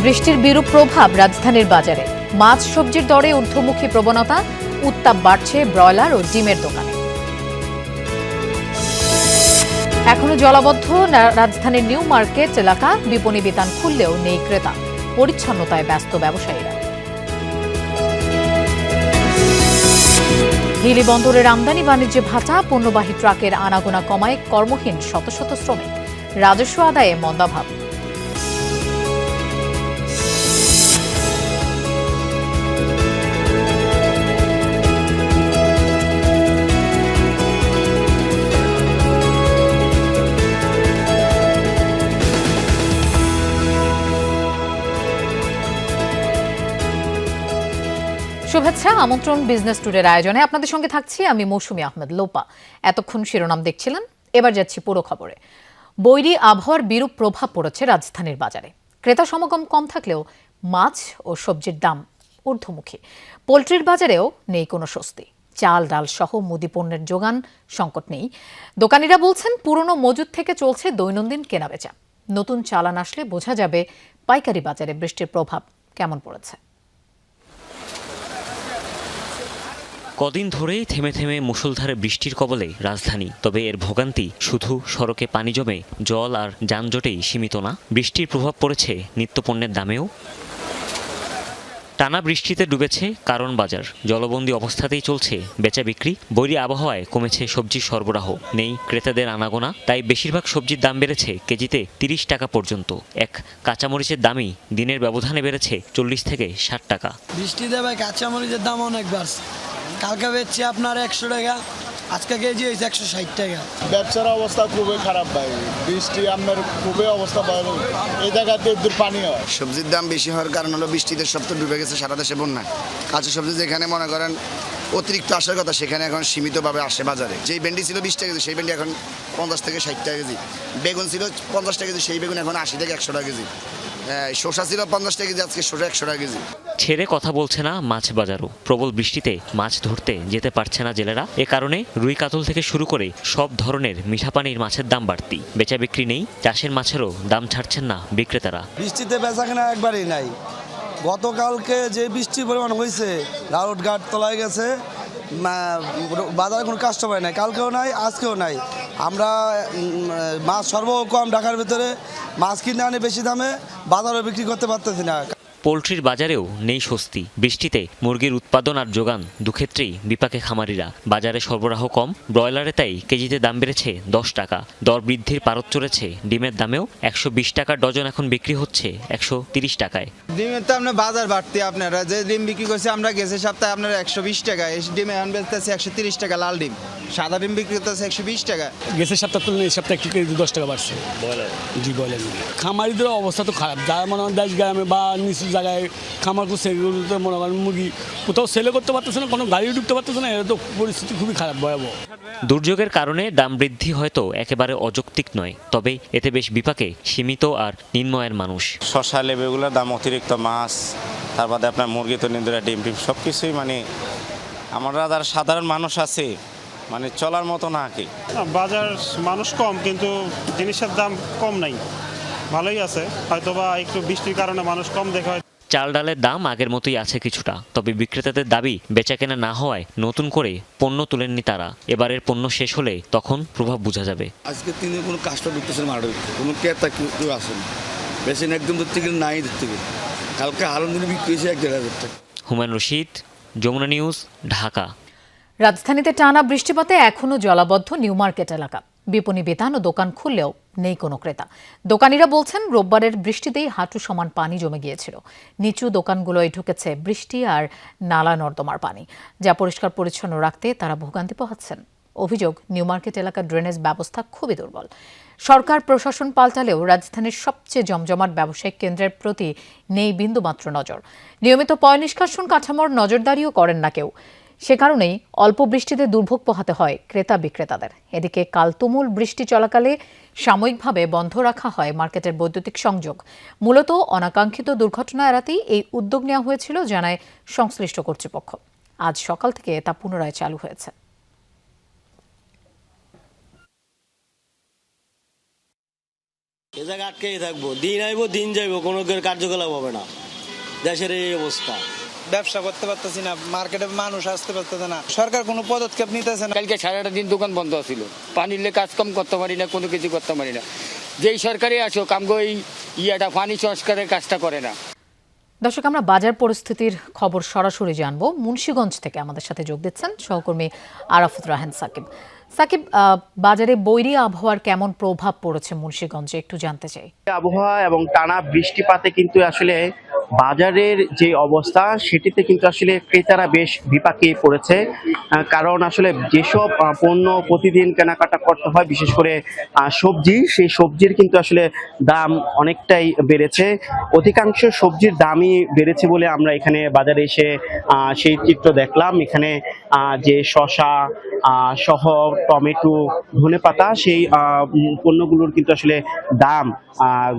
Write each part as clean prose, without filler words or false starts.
বৃষ্টির বিরূপ প্রভাব রাজধানীর বাজারে। মাছ সবজির দরে ঊর্ধ্বমুখী প্রবণতা, উত্তাপ বাড়ছে ব্রয়লার ও ডিমের দোকানে। এখনো জলাবদ্ধ রাজধানীর নিউ মার্কেট এলাকা, বিপণী বিতান খুললেও নেই ক্রেতা, পরিচ্ছন্নতায় ব্যস্ত ব্যবসায়ীরা। হিলি বন্দরের আমদানি বাণিজ্যে ভাটা, পণ্যবাহী ট্রাকের আনাগোনা কমায় কর্মহীন শত শত শ্রমিক, রাজস্ব আদায়ে মন্দাভাব। শুভেচ্ছা, আমন্ত্রণ বিজনেস টুডের আয়োজনে আপনাদের সঙ্গে থাকছি আমি মৌসুমী আহমেদ লোপা। এতক্ষণ শিরোনাম দেখছিলেন, এবার যাচ্ছি পুরো খবরে। বৈরী আবহাওয়ার বিরূপ প্রভাব পড়েছে রাজধানীর বাজারে। ক্রেতা সমাগম কম থাকলেও মাছ ও সবজির দাম ঊর্ধ্বমুখী। পোলট্রির বাজারেও নেই কোনো স্বস্তি। চাল ডাল সহ মুদি পণ্যের যোগান সংকট নেই। দোকানিরা বলছেন পুরনো মজুদ থেকে চলছে দৈনন্দিন কেনাবেচা। নতুন চালান আসলে বোঝা যাবে পাইকারি বাজারে বৃষ্টির প্রভাব কেমন পড়েছে। কদিন ধরেই থেমে থেমে মুষলধারে বৃষ্টির কবলে রাজধানী। তবে এর ভোগান্তি শুধু সড়কে পানি জমে জল আর যানজটেই সীমিত না, বৃষ্টির প্রভাব পড়েছে নিত্যপণ্যের দামেও। টানা বৃষ্টিতে ডুবেছে কারণ বাজার, জলবন্দী অবস্থাতেই চলছে বেচা বিক্রি। বৈরী আবহাওয়ায় কমেছে সবজির সরবরাহ, নেই ক্রেতাদের আনাগোনা। তাই বেশিরভাগ সবজির দাম বেড়েছে কেজিতে 30 টাকা পর্যন্ত। এক কাঁচামরিচের দামই দিনের ব্যবধানে বেড়েছে 40 থেকে 60 টাকা। বৃষ্টিতে ভাই কাঁচামরিচের দাম অনেক বাড়ছে। কালকে বেচছি আপনার 100 টাকা, আজকে কেজি হয়েছে 160 টাকা। ব্যবসার অবস্থা খুবই খারাপ ভাই, বৃষ্টি আপনার খুবই অবস্থা ভয়াবহ। এই জায়গাতে দূর পানি হয়। সবজির দাম বেশি হওয়ার কারণ হলো বৃষ্টিতে সব তো ডুবে গেছে সারা দেশে বন্যা। কাঁচা সবজি যেখানে মনে করেন অতিরিক্ত আসার কথা সেখানে এখন সীমিতভাবে আসে বাজারে। যেই ভেন্ডি ছিল 20 টাকা কেজি, সেই ভেন্ডি এখন 50 থেকে 60 টাকা কেজি। বেগুন ছিল 50 টাকা কেজি, সেই বেগুন এখন 80 থেকে 100 টাকা কেজি। শসা ছিল 50 টাকা কেজি, আজকে শসা 100 টাকা কেজি। ছেড়ে কথা বলছে না মাছ বাজারও। প্রবল বৃষ্টিতে মাছ ধরতে যেতে পারছে না জেলেরা। এ কারণে রুই কাতল থেকে শুরু করে সব ধরনের মিঠা পানির মাছের দাম বাড়তি। বেচা বিক্রি নেই, চাষের মাছেরও দাম ছাড়ছেন না বিক্রেতারা। বৃষ্টিতে বেচা কেনা একবারই নাই। গতকালকে যে বৃষ্টির পরিমাণ হয়েছে, রাউটঘাট তলায় গেছে, বাজারে কোনো কাস্টমার নাই, কালকেও নাই, আজকেও নাই। আমরা মাছ সর্বও কম ঢাকার ভিতরে, মাছ কিনে আনি বেশি দামে, বাজারে বিক্রি করতে পারতেছি না। পোলট্রির বাজারেও নেই স্বস্তি। বৃষ্টিতে মুরগির উৎপাদন আর যোগান দুক্ষেত্রেই বিপাকে খামারিরা। বাজারে সরবরাহ কম, ব্রয়লারে তাই কেজিতে দাম বেড়েছে 10 টাকা। দর বৃদ্ধির পারদ চড়েছে ডিমের দামেও। 120 টাকার ডজন এখন বিক্রি হচ্ছে 130 টাকায়। ডিমের তো আপনার বাজার বাড়তি, আপনারা যে ডিম বিক্রি করছে আমরা গেছে সপ্তাহে আপনার 120 টাকা, এই ডিমে এখন বেচতেছে 130 টাকা। লাল ডিম, সাদা ডিম বিক্রি করতেছে 120 টাকা। গেছে সপ্তাহ তুলনায় এই সপ্তাহে একটু কেজি 10 টাকা বাড়ছে জি ব্রয়লার। খামারিদের অবস্থা তো খারাপ, যারা মনে হয় দেশ গ্রামে বা নিচু জায়গায় খামার করছে, এগুলোতে মনে করেন মুরগি কোথাও সেলে করতে পারতেছে না, কোনো গাড়ি ঢুকতে পারতেছে না। এটা তো পরিস্থিতি খুবই খারাপ, ভয়াবহ। দুর্যোগের কারণে দাম বৃদ্ধি হয়তো একেবারে অযৌক্তিক নয়, তবে এতে বেশ বিপাকে সীমিত আর নিম্নয়ের মানুষ। শসা লেবুগুলোর দাম অতিরিক্ত, মাছ, তার বাদে আপনার মুরগি তো নিন্দুরা ডিম টিম সব কিছুই মানে আমরা যারা সাধারণ মানুষ আছে মানে চলার মতো না কি। বাজার মানুষ কম, কিন্তু জিনিসের দাম কম নাই, ভালোই আছে। হয়তোবা একটু বৃষ্টির কারণে মানুষ কম দেখা হয়। চাল ডালের দাম আগের মতোই আছে কিছুটা, তবে বিক্রেতাদের দাবি বেচাকেনা না হওয়ায় নতুন করে পণ্য তুলেননি তারা। এবারের পণ্য শেষ হলে তখন প্রভাব বোঝা যাবে। আজকে তিনি কোনো কাস্টমার ঢুকতেছে না, কোনো ক্রেতা কেউ আসেন, বেশি একদম ধরতে গেলে নাই ধরতে গেলে। কালকে আলম দিনে বিক্রি হয়েছে 1,500 টাকা। হুমায়ুন রশিদ, যমুনা নিউজ, ঢাকা। রাজধানীতে টানা বৃষ্টিপাতে এখনো জলাবদ্ধ নিউ মার্কেট এলাকা। বিপণী বিতান ও দোকান খুললেও নেই কোনো ক্রেতা। দোকানিরা বলছেন রোববারের বৃষ্টিতেই হাঁটু সমান পানি জমে গিয়েছিল। নিচু দোকানগুলোয় ঢুকেছে বৃষ্টি আর নালা নর্দমার পানি, যা পরিষ্কার পরিচ্ছন্ন রাখতে তারা ভোগান্তি পোহাচ্ছেন। অভিযোগ, নিউ মার্কেট এলাকার ড্রেনেজ ব্যবস্থা খুবই দুর্বল। সরকার প্রশাসন পাল্টালেও রাজধানীর সবচেয়ে জমজমাট ব্যবসায়িক কেন্দ্রের প্রতি নেই বিন্দুমাত্র নজর। নিয়মিত পয় নিষ্কাশন কাঠামোর নজরদারিও করেন না কেউ। সে কারণেই অল্প বৃষ্টিতে দুর্ভোগ পোহাতে হয় ক্রেতা বিক্রেতাদের। এদিকে কাল তুমুল বৃষ্টি চলাকালে সাময়িকভাবে বন্ধ রাখা হয় মার্কেটের বৈদ্যুতিক সংযোগ। মূলত অনাকাঙ্ক্ষিত দুর্ঘটনা এড়াতেই এই উদ্যোগ নেওয়া হয়েছিল, জানায় সংশ্লিষ্ট কর্তৃপক্ষ। আজ সকাল থেকে তা পুনরায় চালু হয়েছে। এ জায়গায় আটকেই থাকবো, দিন আইবো দিন যাইবো, কোনো কার্যকলাপ হবে না। দেশের এই অবস্থা, ব্যবসা করতে পারতেছি না, মার্কেটে মানুষ আসতে পারতেছে না, সরকার কোনো পদক্ষেপ নিতেছে না। কালকে সারাটা দিন দোকান বন্ধ ছিল, পানির লে কাজ কম করতে পারি না, কোনো কিছু করতে পারি না। যেই সরকারি আসো কামগো এই পানি সংস্কারের কাজটা করে না। দর্শক, আমরা বাজার পরিস্থিতির খবর সরাসরি জানবো। মুন্সিগঞ্জ থেকে আমাদের সাথে যোগ দিচ্ছেন সহকর্মী আরাফাত রাহান সাকিব। সাকিব, বাজারে বৈরী আবহাওয়ার কেমন প্রভাব পড়েছে মুন্সিগঞ্জে একটু জানতে চাই। আবহাওয়া এবং টানা বৃষ্টিপাতে কিন্তু আসলে বাজারের যে অবস্থা সেটিতে কিন্তু আসলে ক্রেতারা বেশ বিপাকে পড়েছে, কারণ আসলে যেসব পণ্য প্রতিদিন কেনাকাটা করতে হয়, বিশেষ করে সবজি, সেই সবজির কিন্তু আসলে দাম অনেকটাই বেড়েছে। অধিকাংশ সবজির দামই বেড়েছে বলে আমরা এখানে বাজারে এসে সেই চিত্র দেখলাম। এখানে যে শসা সহ টমেটো, ধনেপাতা, সেই পণ্যগুলোর কিন্তু আসলে দাম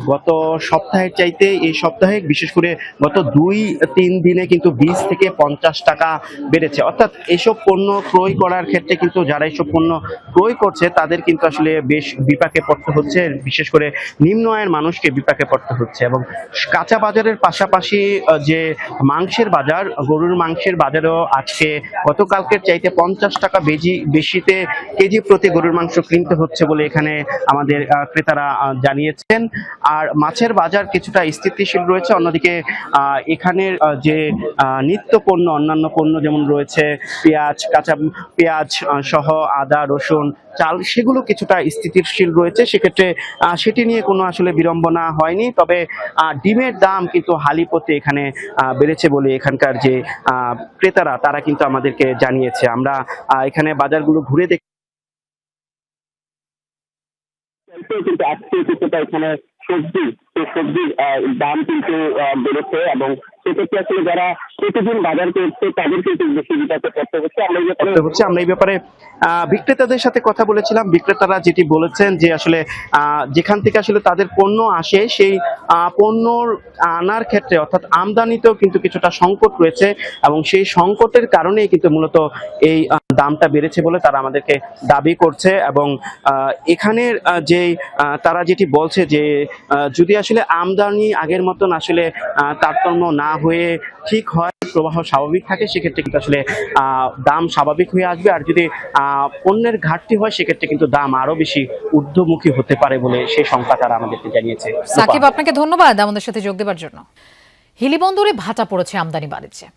গত সপ্তাহের চাইতে এই সপ্তাহে, বিশেষ করে গত 2-3 দিনে কিন্তু 20 থেকে 50 টাকা বেড়েছে। অর্থাৎ এসব পণ্য ক্রয় করার ক্ষেত্রে কিন্তু যারা এসব পণ্য ক্রয় করছে তাদের কিন্তু আসলে বেশ বিপাকে পড়তে হচ্ছে, বিশেষ করে নিম্ন আয়ের মানুষকে বিপাকে পড়তে হচ্ছে। এবং কাঁচা বাজারের পাশাপাশি যে মাংসের বাজার, গরুর মাংসের বাজারও আজকে গতকালকের চাইতে 50 টাকা বেশিতে কেজি প্রতি গরুর মাংস কিনতে হচ্ছে বলে এখানে আমাদের ক্রেতারা জানিয়েছেন। আর মাছের বাজার কিছুটা স্থিতিশীল রয়েছে। অন্যদিকে এখানের যে নিত্য পণ্য, অন্যান্য পণ্য যেমন রয়েছে পেঁয়াজ, কাঁচা পেঁয়াজ সহ আদা, রসুন, চাল, সেগুলো কিছুটা স্থিতিশীল রয়েছে। সেক্ষেত্রে সেটি নিয়ে কোনো আসলে বিড়ম্বনা হয়নি। তবে ডিমের দাম কিন্তু হালিপথে এখানে বেড়েছে বলে এখানকার যে ক্রেতারা তারা কিন্তু আমাদেরকে জানিয়েছে। আমরা এখানে বাজারগুলো ঘুরে দেখি, কিন্তু আজকে কিছুটা এখানে সবজির দাম কিন্তু বেড়েছে এবং সেক্ষেত্রে আসলে যারা প্রতিদিন বাজার করছে তাদের কিন্তু বেশি বিপাকে পড়তে হচ্ছে। আমরা এই ব্যাপারে বিক্রেতাদের সাথে কথা বলেছিলাম। বিক্রেতারা যেটি বলেছেন যে আসলে যেখান থেকে আসলে তাদের পণ্য আসে, সেই পণ্যর আনার ক্ষেত্রে অর্থাৎ আমদানিতেও কিন্তু কিছুটা সংকট রয়েছে এবং সেই সংকটের কারণেই কিন্তু মূলত এই দামটা বেড়েছে বলে তারা আমাদেরকে দাবি করছে। এবং এখানের যে তারা যেটি বলছে যে যদি আসলে আমদানি আগের মতন আসলে তারতম্য না হয়ে ঠিক হয়, প্রবাহ স্বাভাবিক থাকে, সেক্ষেত্রে কিন্তু আসলে দাম স্বাভাবিক হয়ে আসবে। আর যদি পণ্যের ঘাটতি হয় সেক্ষেত্রে কিন্তু দাম আরো বেশি ঊর্ধ্বমুখী হতে পারে বলে সেই সংখ্যা তারা আমাদেরকে জানিয়েছে। সাকিব, আপনাকে ধন্যবাদ আমাদের সাথে যোগ দেওয়ার জন্য। হিলি বন্দরে ভাটা পড়েছে আমদানি বাণিজ্যে।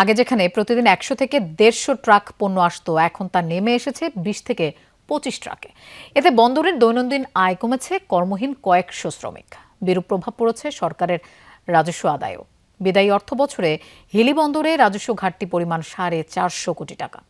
আগে যেখানে প্রতিদিন 100 থেকে 150 ট্রাক পণ্য আসতো, এখন তা নেমে এসেছে 20 থেকে 25 ট্রাকে। এতে বন্দরের দৈনন্দিন আয় কমেছে, কর্মহীন কয়েকশো শ্রমিক। বিরূপ প্রভাব পড়েছে সরকারের রাজস্ব আদায়ও। বিদায়ী অর্থ বছরে হিলি বন্দরে রাজস্ব ঘাটতি পরিমাণ 450 কোটি টাকা।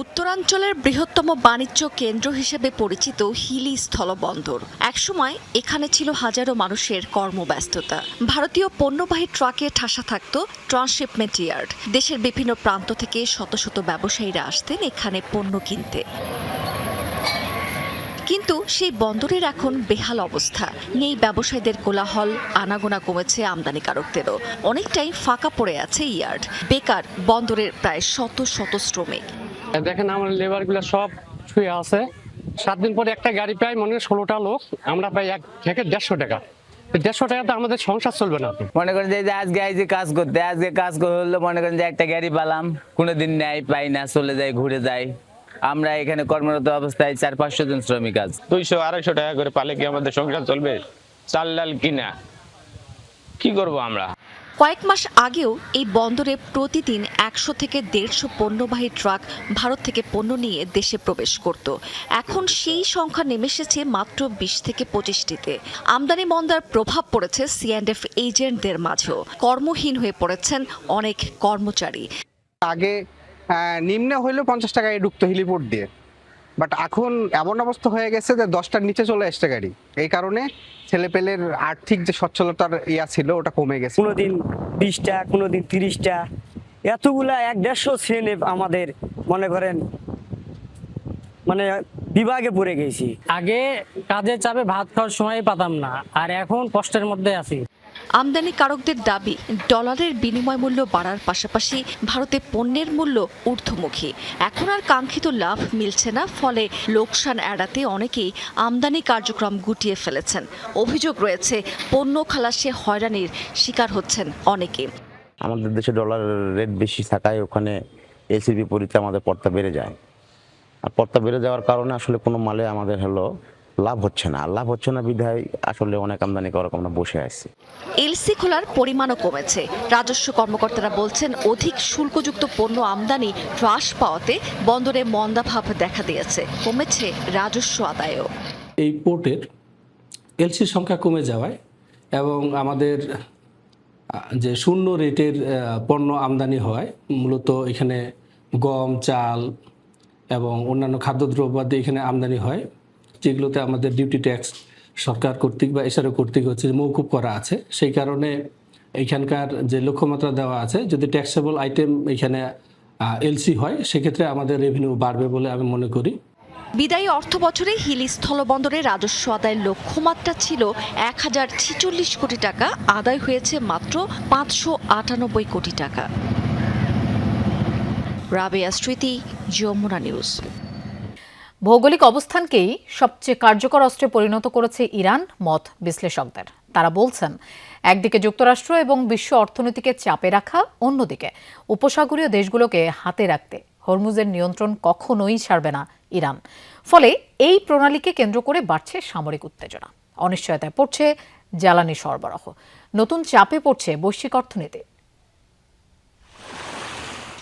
উত্তরাঞ্চলের বৃহত্তম বাণিজ্য কেন্দ্র হিসেবে পরিচিত হিলি স্থলবন্দর। একসময় এখানে ছিল হাজারো মানুষের কর্মব্যস্ততা। ভারতীয় পণ্যবাহী ট্রাকে ঠাসা থাকত ট্রান্সশিপমেন্ট ইয়ার্ড। দেশের বিভিন্ন প্রান্ত থেকে শত শত ব্যবসায়ীরা আসতেন এখানে পণ্য কিনতে। কিন্তু সেই বন্দরের এখন বেহাল অবস্থা। নেই ব্যবসায়ীদের কোলাহল, আনাগোনা কমেছে আমদানিকারকদেরও। অনেকটাই ফাঁকা পড়ে আছে ইয়ার্ড। বেকার বন্দরের প্রায় শত শত শ্রমিক। দেখেন আমার লেবারগুলো সব শুয়ে আছে। 7 দিন পরে একটা গাড়ি পাই, মনে হয় 16টা লোক, আমরা পাই 1 থেকে 150 টাকা। 150 টাকাতে আমাদের সংসার চলবে না। মনে করেন যে আজকে আইছি কাজ করতে, আজকে কাজ করলে মনে করেন যে একটা গাড়ি পেলাম, কোনোদিন নেই, পাই না, চলে যায়, ঘুরে যায়। আমরা এখানে কর্মরত অবস্থায় 400-500 জন শ্রমিক আছে। 200-250 টাকা করে পালে কি আমাদের সংসার চলবে? চাল ডাল কিনা কি করব আমরা? কয়েক মাস আগেও এই বন্দরে প্রতিদিন 100 থেকে 150 পণ্যবাহী ট্রাক ভারত থেকে পণ্য নিয়ে দেশে প্রবেশ করত। এখন সেই সংখ্যা নেমে এসেছে মাত্র 20 থেকে 25টিতে। আমদানি মন্দার প্রভাব পড়েছে C&F এজেন্টদের মাঝেও। কর্মহীন হয়ে পড়েছেন অনেক কর্মচারী। আগে নিম্নে হইলেও 50 টাকায় ঢুকতো হেলিপোর্ট দিয়ে, বাট এখন এমন অবস্থা হয়ে গেছে যে 10টার নিচে চলে আসছে গাড়ি। এই কারণে ছেলেপেলের আর্থিক যে সচ্ছলতার ইয়া ছিল ওটা কমে গেছে। কোনোদিন 20টা, কোনোদিন 30টা, এতগুলা 150 শ্রেণী আমাদের মনে করেন মানে বিভাগে পড়ে গেছি। আগে কাজের চাপে ভাত খাওয়ার সময় পাতাম না, আর এখন কষ্টের মধ্যে আছি। আমদানিকারকদের দাবি, ডলারের বিনিময় মূল্য বাড়ার পাশাপাশি ভারতে পণ্যের মূল্য ঊর্ধ্বমুখী। এখন আর কাঙ্ক্ষিত লাভ মিলছে না, ফলে লোকসান এড়াতে অনেকেই আমদানি কার্যক্রম গুটিয়ে ফেলেছেন। অভিযোগ রয়েছে পণ্য খালাসে হয়রানির শিকার হচ্ছেন অনেকে। আমাদের দেশে ডলারের রেট বেশি থাকায় ওখানে এলসির বিপরীতে আমাদের পর্তা বেড়ে যায়। আর পর্তা বেড়ে যাওয়ার কারণে আসলে কোনো মালে আমাদের লাভ হচ্ছে না। লাভ হচ্ছে না বিধায় আসলে অনেক আমদানি করার আমরা বসে আছি। এলসি খোলার পরিমাণও কমেছে। রাজস্ব কর্মকর্তারা বলছেন অধিক শুল্কযুক্ত পণ্য আমদানি হ্রাস পাওয়াতে বন্দরে মন্দাভাব দেখা দিয়েছে, কমেছে রাজস্ব আদায়ও। এই পোর্টের এলসির সংখ্যা কমে যাওয়ায় এবং আমাদের যে শূন্য রেটের পণ্য আমদানি হয়, মূলত এখানে গম, চাল এবং অন্যান্য খাদ্যদ্রব্যাদি এখানে আমদানি হয়, যেগুলোতে আমাদের ডিউটি ট্যাক্স সরকার কর্তৃক বা এসআরও কর্তৃক মৌকুব করা আছে। সেই কারণে এখানকার যে লক্ষ্যমাত্রা দেওয়া আছে, যদি ট্যাক্সেবল আইটেম এখানে এলসি হয়, সেক্ষেত্রে আমাদের রেভিনিউ বাড়বে বলে আমি মনে করি। বিদায়ী অর্থ বছরে হিলি স্থলবন্দরে রাজস্ব আদায়ের লক্ষ্যমাত্রা ছিল 1046 কোটি টাকা, আদায় হয়েছে মাত্র 598 কোটি টাকা। রাবেয়া স্মৃতি, যমুনা নিউজ। ভৌগোলিক অবস্থানকেই সবচেয়ে কার্যকর অস্ত্রে পরিণত করেছে ইরান, মত বিশ্লেষকদের। তারা বলছেন, একদিকে যুক্তরাষ্ট্র এবং বিশ্ব অর্থনীতিকে চাপে রাখা, অন্যদিকে উপসাগরীয় দেশগুলোকে হাতে রাখতে হরমুজের নিয়ন্ত্রণ কখনোই ছাড়বে না ইরান। ফলে এই প্রণালীকে কেন্দ্র করে বাড়ছে সামরিক উত্তেজনা, অনিশ্চয়তায় পড়ছে জ্বালানি সরবরাহ, নতুন চাপে পড়ছে বৈশ্বিক অর্থনীতি।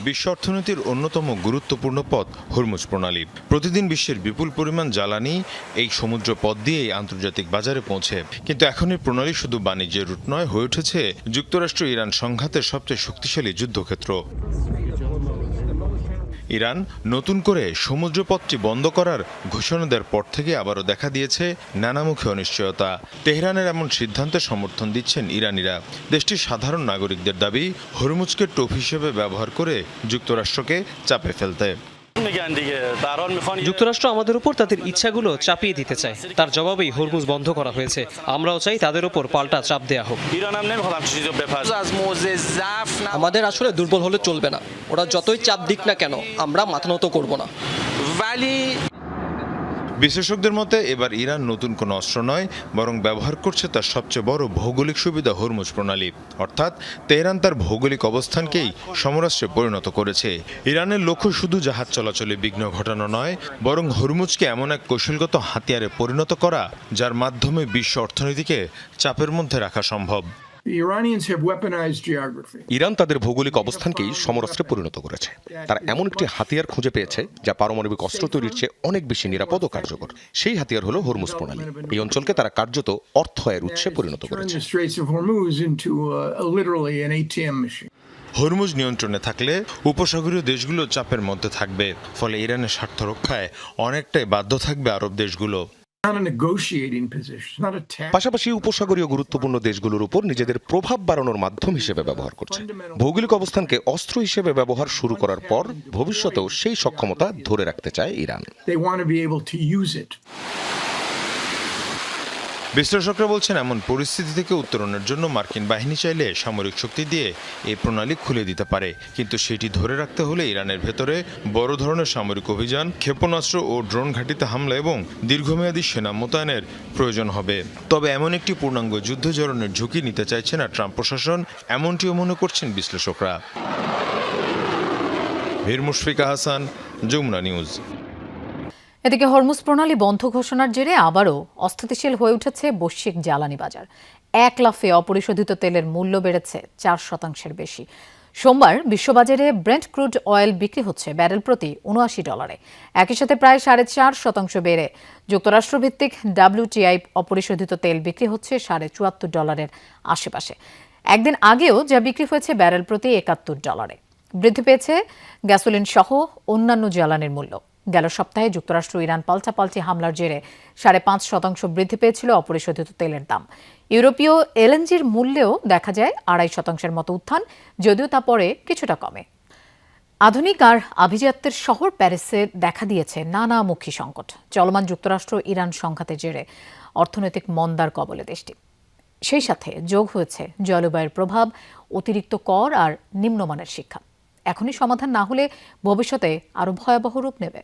বিশ্ব অর্থনীতির অন্যতম গুরুত্বপূর্ণ পথ হরমুজ প্রণালী। প্রতিদিন বিশ্বের বিপুল পরিমাণ জ্বালানি এই সমুদ্র পথ দিয়েই আন্তর্জাতিক বাজারে পৌঁছে। কিন্তু এখন এই প্রণালী শুধু বাণিজ্যের রুট নয়, হয়ে উঠেছে যুক্তরাষ্ট্র ইরান সংঘাতের সবচেয়ে শক্তিশালী যুদ্ধক্ষেত্র। ইরান নতুন করে সমুদ্রপথটি বন্ধ করার ঘোষণা দেওয়ার পর থেকে আবারও দেখা দিয়েছে নানামুখী অনিশ্চয়তা। তেহরানের এমন সিদ্ধান্তে সমর্থন দিচ্ছেন ইরানিরা। দেশটির সাধারণ নাগরিকদের দাবি, হরমুজকে টোপ হিসেবে ব্যবহার করে যুক্তরাষ্ট্রকে চাপে ফেলতে। যুক্তরাষ্ট্র আমাদের উপর তাদের ইচ্ছাগুলো চাপিয়ে দিতে চায়, তার জবাবেই হরমুজ বন্ধ করা হয়েছে। আমরাও চাই তাদের উপর পাল্টা চাপ দেয়া হোক। আমাদের আসলে দুর্বল হলে চলবে না, ওরা যতই চাপ দিক না কেন আমরা মাথা নত করব না। বিশেষজ্ঞদের মতে এবার ইরান নতুন কোনো অস্ত্র নয়, বরং ব্যবহার করছে তার সবচেয়ে বড় ভৌগোলিক সুবিধা হরমুজ প্রণালী। অর্থাৎ তেহরান তার ভৌগোলিক অবস্থানকেই সমরাস্ত্রে পরিণত করেছে। ইরানের লক্ষ্য শুধু জাহাজ চলাচলে বিঘ্ন ঘটানো নয়, বরং হরমুজকে এমন এক কৌশলগত হাতিয়ারে পরিণত করা যার মাধ্যমে বিশ্ব অর্থনীতিকে চাপের মধ্যে রাখা সম্ভব। ইরান তাদের ভৌগোলিক অবস্থানকেই সমরাস্ত্রে পরিণত করেছে। তারা এমন একটি হাতিয়ার খুঁজে পেয়েছে যা পারমাণবিক অস্ত্র তৈরির চেয়ে অনেক বেশি নিরাপদ ও কার্যকর। সেই হাতিয়ার হলো হরমুজ প্রণালী। এই অঞ্চলকে তারা কার্যত অর্থ আয়ের উৎসে পরিণত করেছে। হরমুজ নিয়ন্ত্রণে থাকলে উপসাগরীয় দেশগুলো চাপের মধ্যে থাকবে, ফলে ইরানের স্বার্থ রক্ষায় অনেকটাই বাধ্য থাকবে আরব দেশগুলো। পাশাপাশি উপসাগরীয় গুরুত্বপূর্ণ দেশগুলোর উপর নিজেদের প্রভাব বাড়ানোর মাধ্যম হিসেবে ব্যবহার করছে। ভৌগোলিক অবস্থানকে অস্ত্র হিসেবে ব্যবহার শুরু করার পর ভবিষ্যতেও সেই সক্ষমতা ধরে রাখতে চায় ইরান। বিশ্লেষকরা বলছেন, এমন পরিস্থিতি থেকে উত্তরণের জন্য মার্কিন বাহিনী চাইলে সামরিক শক্তি দিয়ে এই প্রণালী খুলে দিতে পারে। কিন্তু সেটি ধরে রাখতে হলে ইরানের ভেতরে বড় ধরনের সামরিক অভিযান, ক্ষেপণাস্ত্র ও ড্রোন ঘাঁটিতে হামলা এবং দীর্ঘমেয়াদী সেনা মোতায়েনের প্রয়োজন হবে। তবে এমন একটি পূর্ণাঙ্গ যুদ্ধ জড়নের ঝুঁকি নিতে চাইছে না ট্রাম্প প্রশাসন, এমনটিও মনে করছেন বিশ্লেষকরা। বীর মুশফিকা হাসান, যমুনা নিউজ। এদিকে হরমুজ প্রণালী বন্ধ ঘোষণার জেরে আবারও অস্থিতিশীল হয়ে উঠেছে বৈশ্বিক জ্বালানি বাজার। এক লাফে অপরিশোধিত তেলের মূল্য বেড়েছে 4% বেশি। সোমবার বিশ্ববাজারে ব্রেন্ট ক্রুড অয়েল বিক্রি হচ্ছে ব্যারেল প্রতি $79। একই সাথে প্রায় 4.5% বেড়ে যুক্তরাষ্ট্রভিত্তিক WTI অপরিশোধিত তেল বিক্রি হচ্ছে $74 আশেপাশে। একদিন আগেও যা বিক্রি হয়েছে ব্যারেল প্রতি $71। বৃদ্ধি পেয়েছে গ্যাসোলিন সহ অন্যান্য জ্বালানির মূল্য। গেল সপ্তাহে যুক্তরাষ্ট্র ইরান পাল্টাপাল্টি হামলার জেরে 5.5% বৃদ্ধি পেয়েছিল অপরিশোধিত তেলের দাম। ইউরোপীয় এলএনজির মূল্যেও দেখা যায় 2.5% মতো উত্থান, যদিও তা পরে কিছুটা কমে। আধুনিক আর আভিজাত্যের শহর প্যারিসে দেখা দিয়েছে নানামুখী সংকট। চলমান যুক্তরাষ্ট্র ইরান সংঘাতের জেরে অর্থনৈতিক মন্দার কবলে দেশটি। সেই সাথে যোগ হয়েছে জলবায়ুর প্রভাব, অতিরিক্ত কর আর নিম্নমানের শিক্ষা। এখনই সমাধান না হলে ভবিষ্যতে আরও ভয়াবহ রূপ নেবে।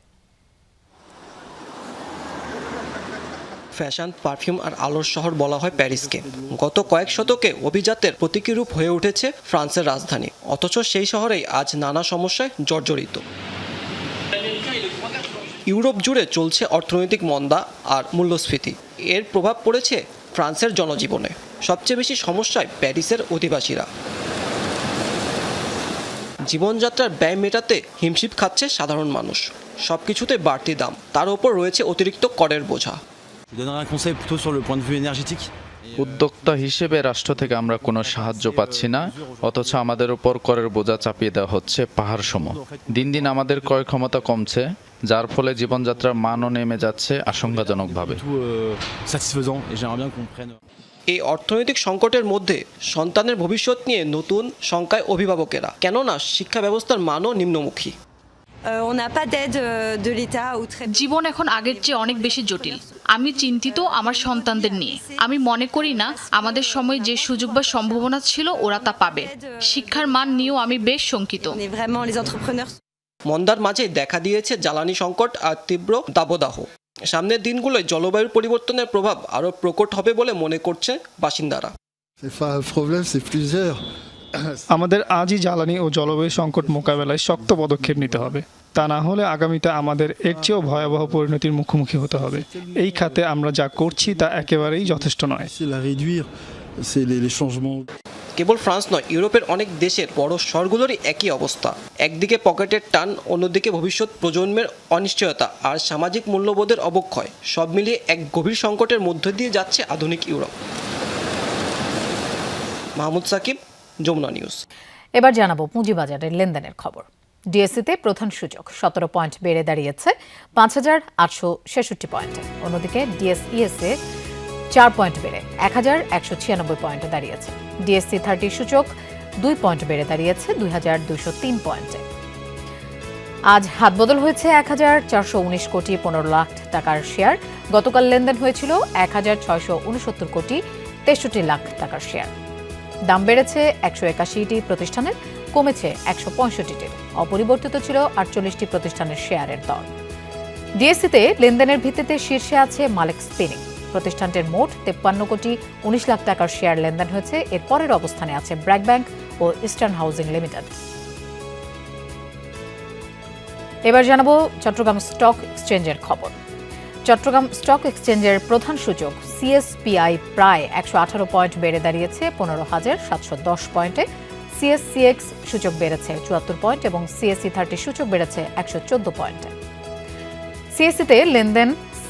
ফ্যাশন, পারফিউম আর আলোর শহর বলা হয় প্যারিসকে। গত কয়েক শতকে অভিজাতের প্রতীকী রূপ হয়ে উঠেছে ফ্রান্সের রাজধানী, অথচ সেই শহরেই আজ নানা সমস্যায় জর্জরিত। ইউরোপ জুড়ে চলছে অর্থনৈতিক মন্দা আর মূল্যস্ফীতি। এর প্রভাব পড়েছে ফ্রান্সের জনজীবনে। সবচেয়ে বেশি সমস্যায় প্যারিসের অধিবাসীরা। জীবনযাত্রার ব্যয় মেটাতে হিমশিম খাচ্ছে সাধারণ মানুষ। সবকিছুতে বাড়তি দাম, তার উপর রয়েছে অতিরিক্ত করের বোঝা। উদ্যোক্তা হিসেবে রাষ্ট্র থেকে আমরা কোনো সাহায্য পাচ্ছি না, অথচ আমাদের উপর করের বোঝা চাপিয়ে দেওয়া হচ্ছে পাহাড় সম। দিন দিন আমাদের ক্রয় ক্ষমতা কমছে, যার ফলে জীবনযাত্রার মানও নেমে যাচ্ছে আশঙ্কাজনকভাবে। এই অর্থনৈতিক সংকটের মধ্যে সন্তানের ভবিষ্যৎ নিয়ে নতুন শঙ্কায় অভিভাবকেরা, কেননা শিক্ষা ব্যবস্থার মানও নিম্নমুখী। জীবন এখন আগের চেয়ে অনেক বেশি জটিল। আমি চিন্তিত আমার সন্তানদের নিয়ে। আমি মনে করি না আমাদের সময় যে সুযোগ বা সম্ভাবনা ছিল ওরা তা পাবে। শিক্ষার মান নিয়েও আমি বেশ শঙ্কিত। মন্দার মাঝে দেখা দিয়েছে জ্বালানি সংকট আর তীব্র দাবদাহ। সামনের দিনগুলোয় জলবায়ুর পরিবর্তনের প্রভাব আরও প্রকট হবে বলে মনে করছে বাসিন্দারা। আমাদের আজই জ্বালানি ও জলবায়ু সংকট মোকাবেলায় শক্ত পদক্ষেপ নিতে হবে। তা না হলে আগামীতে আমাদের এর চেয়েও ভয়াবহ পরিণতির মুখোমুখি হতে হবে। এই খাতে আমরা যা করছি তা একেবারেই যথেষ্ট নয়। কেবল ফ্রান্স নয়, ইউরোপের অনেক দেশের বড় শহরগুলোরই একই অবস্থা। একদিকে পকেটের টান, অন্যদিকে ভবিষ্যৎ প্রজন্মের অনিশ্চয়তা আর সামাজিক মূল্যবোধের অবক্ষয়। সব মিলিয়ে এক গভীর সংকটের মধ্য দিয়ে যাচ্ছে আধুনিক ইউরোপ। মাহমুদ সাকিব, যমুনা নিউজ। এবার জানাবো পুঁজিবাজারের লেনদেনের খবর। ডিএসসিতে প্রধান সূচক 17 পয়েন্ট বেড়ে দাঁড়িয়েছে 5,866 পয়েন্টে। অন্যদিকে ডিএসইএসএ 4 পয়েন্ট বেড়ে 1,196 পয়েন্টে দাঁড়িয়েছে। ডিএসসি 30 সূচক 2 পয়েন্ট বেড়ে দাঁড়িয়েছে 2,203 পয়েন্টে। আজ হাতবদল হয়েছে 1,419 কোটি 15 লাখ টাকার শেয়ার। গতকাল লেনদেন হয়েছিল 1,669 কোটি 63 লাখ টাকার শেয়ার। দাম বেড়েছে 181টি প্রতিষ্ঠানের, কমেছে 165টির। অপরিবর্তিত ছিল 48টি প্রতিষ্ঠানের শেয়ারের দর। ডিএসসিতে লেনদেনের ভিত্তিতে শীর্ষে আছে মালিক স্পিনিং। প্রতিষ্ঠানটির মোট 53 কোটি 19 লাখ টাকার শেয়ার লেনদেন হয়েছে। এর পরের অবস্থানে আছে ব্র্যাক ব্যাংক ও ইস্টার্ন হাউজিং লিমিটেড। এবার জানাবো চট্টগ্রাম স্টক এক্সচেঞ্জের খবর। চট্টগ্রাম স্টক এক্সচেঞ্জের প্রধান সূচক সিএসপিআই প্রায় 118 পয়েন্ট বেড়ে দাঁড়িয়েছে 15,710 পয়েন্টে। সিএসসিএক্স সূচক বেড়েছে 74 পয়েন্ট এবং সিএসসি 30 সূচক বেড়েছে 114 পয়েন্টে।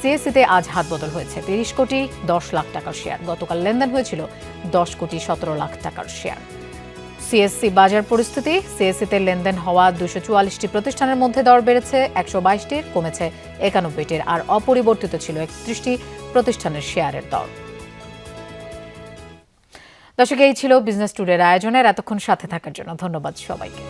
সিএসসিতে আজ হাতবদল হয়েছে 30 কোটি 10 লাখ টাকার শেয়ার। গতকাল লেনদেন হয়েছিল 10 কোটি 17 লাখ টাকার শেয়ার। সিএসসি বাজার পরিস্থিতি। সিএসসিতে লেনদেন হওয়া 244টি প্রতিষ্ঠানের মধ্যে দর বেড়েছে 122টির, কমেছে 91টির, আর অপরিবর্তিত ছিল 31টি প্রতিষ্ঠানের শেয়ারের দর। দর্শক, এই ছিল বিজনেস টুডের আয়োজনের। এতক্ষণ সাথে থাকার জন্য ধন্যবাদ সবাইকে।